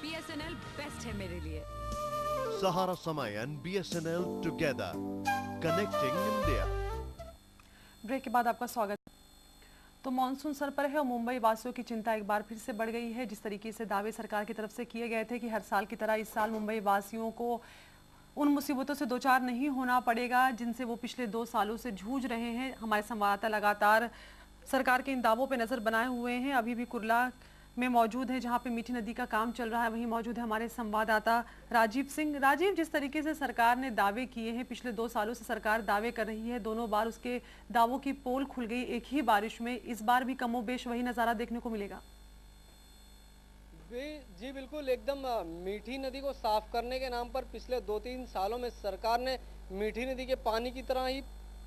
BSNL best है मेरे लिए। Sahara Samay and BSNL together, connecting India. Break के बाद आपका स्वागत। तो मॉनसून सर पर है और मुंबई वासियों की चिंता एक बार फिर से बढ़ गई है। जिस तरीके से दावे सरकार की तरफ से किए गए थे कि हर साल की तरह इस साल मुंबई वासियों को उन मुसीबतों से दो चार नहीं होना पड़ेगा जिनसे वो पिछले 2 सालों से जूझ रहे हैं। हमारे संवाददाता लगातार सरकार के इन दावों पर नजर बनाए हुए हैं। अभी भी कुर्ला में मौजूद है जहां पे मीठी नदी का काम चल रहा है। वहीं मौजूद है हमारे संवाददाता राजीव सिंह। राजीव, जिस तरीके से सरकार ने दावे किए हैं, पिछले 2 सालों से सरकार दावे कर रही है, दोनों बार उसके दावों की पोल खुल गई एक ही बारिश में। इस बार भी कमोबेश वही नज़ारा देखने को मिलेगा। जी बिल्कुल, एकदम मीठी नदी को साफ करने के नाम पर पिछले 2-3 सालों में सरकार ने मीठी नदी के पानी की तरह ही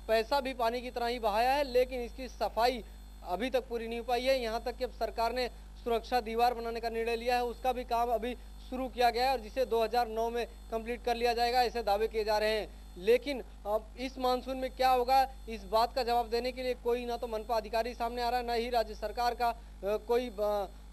पैसा भी पानी की तरह ही बहाया है, लेकिन इसकी सफाई अभी तक पूरी नहीं हो पाई है। यहाँ तक कि अब सरकार ने सुरक्षा दीवार बनाने का निर्णय लिया है, उसका भी काम अभी शुरू किया गया है और जिसे 2009 में कंप्लीट कर लिया जाएगा, ऐसे दावे किए जा रहे हैं। लेकिन अब इस मानसून में क्या होगा, इस बात का जवाब देने के लिए कोई ना तो मनपा अधिकारी सामने आ रहा है, ना ही राज्य सरकार का कोई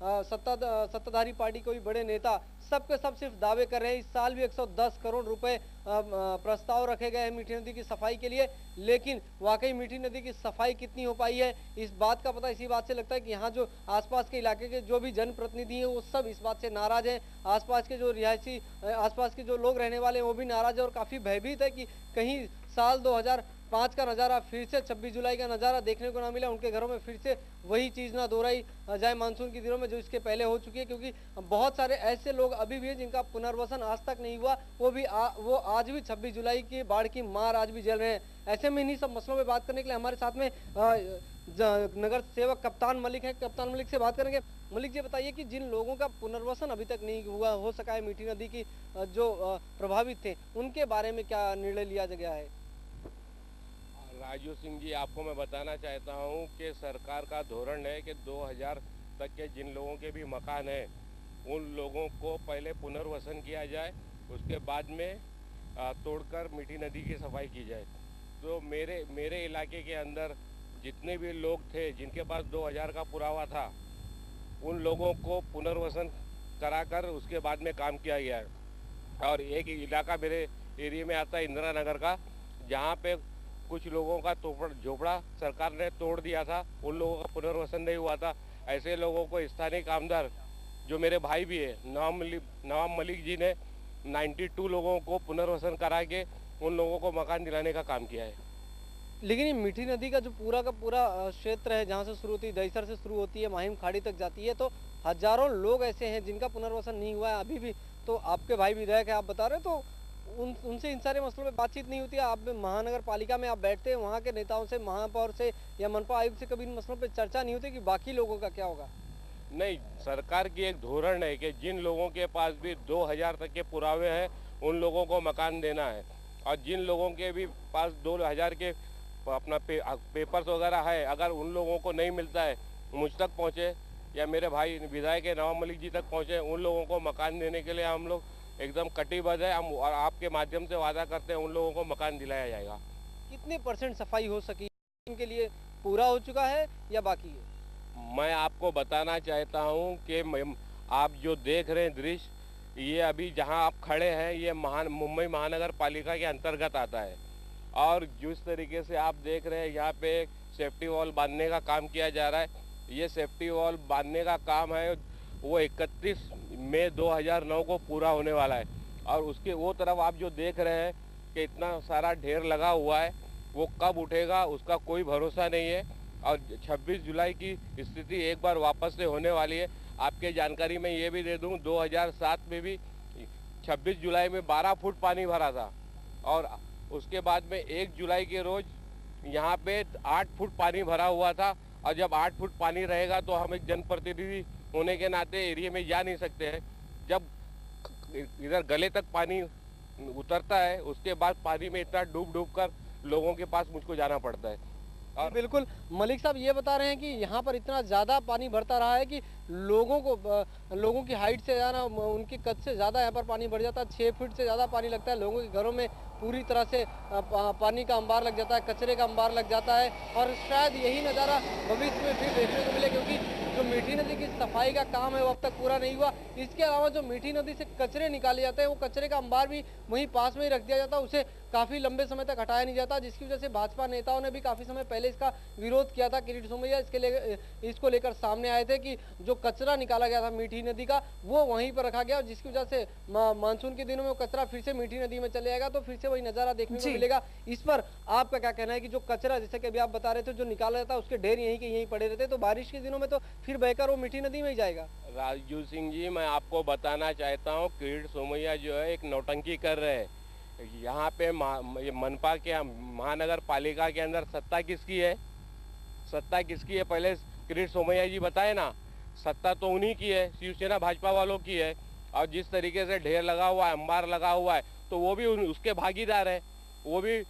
सत्ताधारी पार्टी कोई बड़े नेता। सब के सब सिर्फ दावे कर रहे हैं। इस साल भी 110 करोड़ रुपए प्रस्ताव रखे गए हैं मीठी नदी की सफाई के लिए, लेकिन वाकई मीठी नदी की सफाई कितनी हो पाई है, इस बात का पता इसी बात से लगता है कि यहाँ जो आसपास के इलाके के जो भी जनप्रतिनिधि हैं वो सब इस बात से नाराज हैं। आसपास के जो रिहायशी आसपास के जो लोग रहने वाले हैं वो भी नाराज है और काफ़ी भयभीत है कि कहीं साल 2005 का नज़ारा फिर से 26 जुलाई का नज़ारा देखने को ना मिला, उनके घरों में फिर से वही चीज़ ना दोहराई जाए मानसून के दिनों में जो इसके पहले हो चुकी है। क्योंकि बहुत सारे ऐसे लोग अभी भी हैं जिनका पुनर्वसन आज तक नहीं हुआ, वो आज भी 26 जुलाई की बाढ़ की मार आज भी झेल रहे हैं। ऐसे में इन्हीं सब मसलों में बात करने के लिए हमारे साथ में नगर सेवक कप्तान मलिक है। कप्तान मलिक से बात करेंगे। मलिक जी, बताइए कि जिन लोगों का पुनर्वसन अभी तक नहीं हुआ हो सका है मीठी नदी की जो प्रभावित थे, उनके बारे में क्या निर्णय लिया गया है? राजू सिंह जी, आपको मैं बताना चाहता हूं कि सरकार का धोरण है कि 2000 तक के जिन लोगों के भी मकान हैं उन लोगों को पहले पुनर्वसन किया जाए, उसके बाद में तोड़कर मीठी नदी की सफाई की जाए। तो मेरे इलाके के अंदर जितने भी लोग थे जिनके पास 2000 का पुरावा था, उन लोगों को पुनर्वसन कराकर उसके बाद में काम किया गया है। और एक इलाका मेरे एरिया में आता है इंदिरा नगर का, जहाँ पे कुछ लोगों का झोपड़ा सरकार ने तोड़ दिया था, उन लोगों का पुनर्वसन नहीं हुआ था। ऐसे लोगों को स्थानीय कामदार जो मेरे भाई भी है नवाब मलिक जी ने 92 लोगों को पुनर्वसन करा के उन लोगों को मकान दिलाने का काम किया है। लेकिन ये मीठी नदी का जो पूरा का पूरा क्षेत्र है, जहाँ से शुरू होती है, दहीसर से शुरू होती है, माहिम खाड़ी तक जाती है, तो हजारों लोग ऐसे हैं जिनका पुनर्वसन नहीं हुआ है अभी भी। तो आपके भाई विधायक है, आप बता रहे, तो उनसे इन सारे मसलों में बातचीत नहीं होती है? आप महानगर पालिका में आप बैठते हैं, वहाँ के नेताओं से, महापौर से या मनपा आयुक्त से कभी इन मसलों पर चर्चा नहीं होती कि बाकी लोगों का क्या होगा? नहीं, सरकार की एक धोरण है कि जिन लोगों के पास भी 2000 तक के पुरावे हैं उन लोगों को मकान देना है, और जिन लोगों के भी पास 2000 के अपना पेपर्स वगैरह है, अगर उन लोगों को नहीं मिलता है, मुझ तक पहुँचे या मेरे भाई विधायक नवाब मलिक जी तक पहुँचे, उन लोगों को मकान देने के लिए हम लोग एकदम कटिबद्ध है। हम और आपके माध्यम से वादा करते हैं उन लोगों को मकान दिलाया जाएगा। कितने % सफाई हो सकी इनके लिए, पूरा हो चुका है या बाकी है? मैं आपको बताना चाहता हूं कि आप जो देख रहे हैं दृश्य, ये अभी जहां आप खड़े हैं ये मुंबई महानगर पालिका के अंतर्गत आता है। और जिस तरीके से आप देख रहे हैं यहाँ पे सेफ्टी वॉल बांधने का काम किया जा रहा है, ये सेफ्टी वॉल बांधने का काम है वो 31 मई 2009 को पूरा होने वाला है। और उसके वो तरफ आप जो देख रहे हैं कि इतना सारा ढेर लगा हुआ है, वो कब उठेगा उसका कोई भरोसा नहीं है। और 26 जुलाई की स्थिति एक बार वापस से होने वाली है। आपके जानकारी में ये भी दे दूं, 2007 में भी 26 जुलाई में 12 फुट पानी भरा था, और उसके बाद में 1 जुलाई के रोज यहाँ पे 8 फुट पानी भरा हुआ था। और जब 8 फुट पानी रहेगा तो हम एक जनप्रतिनिधि होने के नाते एरिया में जा नहीं सकते हैं। जब इधर गले तक पानी उतरता है, उसके बाद पानी में इतना डूब कर लोगों के पास मुझको जाना पड़ता है। और बिल्कुल मलिक साहब ये बता रहे हैं कि यहाँ पर इतना ज़्यादा पानी भरता रहा है कि लोगों की हाइट से ज़्यादा, उनके कद से ज़्यादा यहाँ पर पानी भर जाता है। 6 फीट से ज़्यादा पानी लगता है। लोगों के घरों में पूरी तरह से पानी का अंबार लग जाता है, कचरे का अंबार लग जाता है। और शायद यही नज़ारा भविष्य में फिर देखने को मिले, क्योंकि जो मीठी नदी की सफाई का काम है वो अब तक पूरा नहीं हुआ। इसके अलावा जो मीठी नदी से कचरे निकाले जाते हैं वो कचरे का अंबार भी वहीं पास में ही रख दिया जाता है, उसे काफी लंबे समय तक हटाया नहीं जाता, जिसकी वजह से भाजपा नेताओं ने भी काफी समय पहले इसका विरोध किया था। किरीट सोमैया इसको लेकर सामने आए थे कि जो कचरा निकाला गया था मीठी नदी का वो वहीं पर रखा गया, और जिसकी वजह से मानसून के दिनों में वो कचरा फिर से मीठी नदी में चले जाएगा, तो फिर से वही नजारा देखने को मिलेगा। इस पर आपका क्या कहना है कि जो कचरा, जैसे कि अभी आप बता रहे थे, जो निकाला जाता है उसके ढेर यहीं के यहीं पड़े रहते हैं, तो बारिश के दिनों में तो फिर बहकर वो मीठी नदी में ही जाएगा। राजू सिंह जी, मैं आपको बताना चाहता हूँ, किरीट सोमैया जो है एक नौटंकी कर रहे हैं। यहाँ पे ये मनपा के महानगर पालिका के अंदर सत्ता किसकी है? सत्ता किसकी है पहले किरीट सोमैया जी बताए ना। सत्ता तो उन्हीं की है, शिवसेना भाजपा वालों की है। और जिस तरीके से ढेर लगा हुआ है, अंबार लगा हुआ है, तो वो भी उसके भागीदार है। वो भी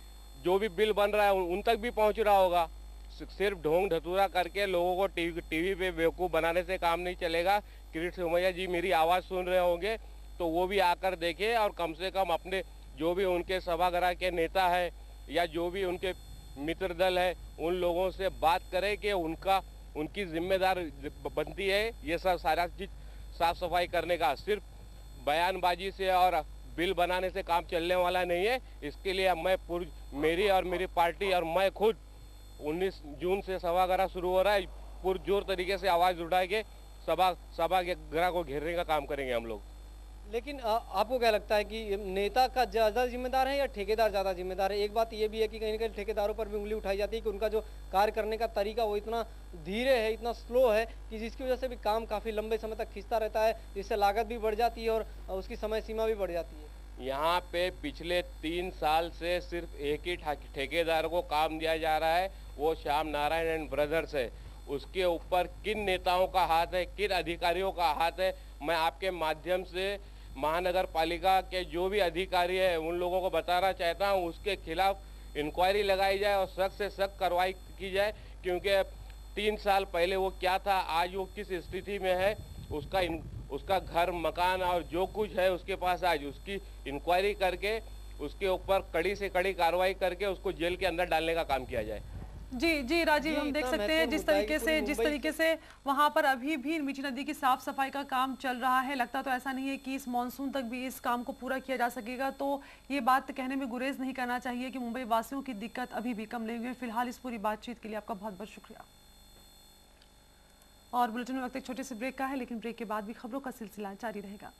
जो भी बिल बन रहा है उन तक भी पहुँच रहा होगा। सिर्फ ढोंग ढतूरा करके लोगों को टीवी पे बेवकूफ़ बनाने से काम नहीं चलेगा। किरीट सोमैया जी मेरी आवाज़ सुन रहे होंगे तो वो भी आकर देखें, और कम से कम अपने जो भी उनके सभागृह के नेता है या जो भी उनके मित्र दल है उन लोगों से बात करें कि उनकी जिम्मेदार बनती है ये सब सारा चीज साफ सफाई करने का। सिर्फ बयानबाजी से और बिल बनाने से काम चलने वाला नहीं है। इसके लिए मेरी और मेरी पार्टी और मैं खुद 19 जून से सभागृह शुरू हो रहा है, पुरजोर तरीके से आवाज़ उठा के सभागृह को घेरने का काम करेंगे हम लोग। लेकिन आपको क्या लगता है कि नेता का ज़्यादा जिम्मेदार है या ठेकेदार ज़्यादा जिम्मेदार है? एक बात ये भी है कि कहीं ना कहीं ठेकेदारों पर भी उंगली उठाई जाती है कि उनका जो कार्य करने का तरीका वो इतना धीरे है, इतना स्लो है कि जिसकी वजह से भी काम काफ़ी लंबे समय तक खिंचता रहता है, जिससे लागत भी बढ़ जाती है और उसकी समय सीमा भी बढ़ जाती है। यहाँ पे पिछले 3 साल से सिर्फ एक ही ठेकेदार को काम दिया जा रहा है, वो श्याम नारायण एंड ब्रदर्स है। उसके ऊपर किन नेताओं का हाथ है, किन अधिकारियों का हाथ है, मैं आपके माध्यम से महानगर पालिका के जो भी अधिकारी है उन लोगों को बताना चाहता हूँ, उसके खिलाफ इंक्वायरी लगाई जाए और सख्त से सख्त कार्रवाई की जाए। क्योंकि 3 साल पहले वो क्या था, आज वो किस स्थिति में है, उसका घर मकान और जो कुछ है उसके पास, आज उसकी इंक्वायरी करके उसके ऊपर कड़ी से कड़ी कार्रवाई करके उसको जेल के अंदर डालने का काम किया जाए। जी राजीव, हम देख सकते हैं जिस तरीके से वहां पर अभी भी मीठी नदी की साफ सफाई का काम चल रहा है। लगता तो ऐसा नहीं है कि इस मॉनसून तक भी इस काम को पूरा किया जा सकेगा। तो ये बात कहने में गुरेज नहीं करना चाहिए कि मुंबई वासियों की दिक्कत अभी भी कम नहीं हुई है। फिलहाल इस पूरी बातचीत के लिए आपका बहुत बहुत शुक्रिया। और बुलेटिन में वक्त एक छोटे से ब्रेक का है, लेकिन ब्रेक के बाद भी खबरों का सिलसिला जारी रहेगा।